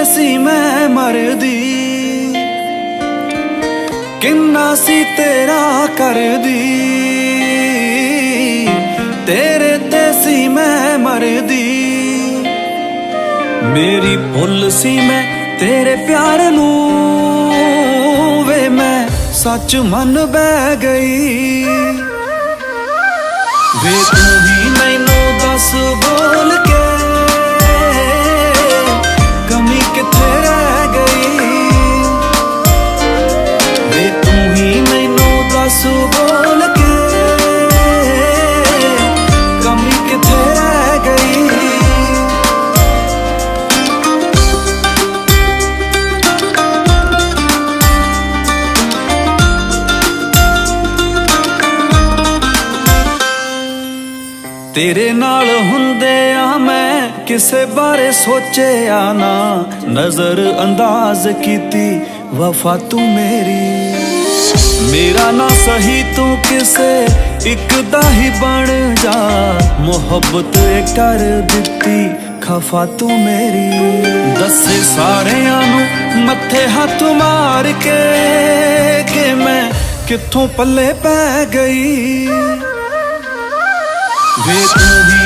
सी मैं मरदी, किन्ना सी तेरा करदी, तेरे ते सी मैं मरदी। मेरी भुल सी मैं तेरे प्यार नू, वे मैं सच मन बह गई। वे तू ही मैनू दस बोल के कमी किथे रह गई। वे तू ही मैनू दस बोल के कमी किथे रह गई। तेरे नाल हुंदे आ मैं किसे बारे सोचिया ना, नजर अंदाज कीती वफा तू मेरी। मेरा ना सही तू किसे इक दा ही बन जा, मुहब्बत कर दिती खफा तू मेरी। दसे सारियां नू मत्थे हाथ मार के मैं कित्थों पल्ले पै गई। वे तू ही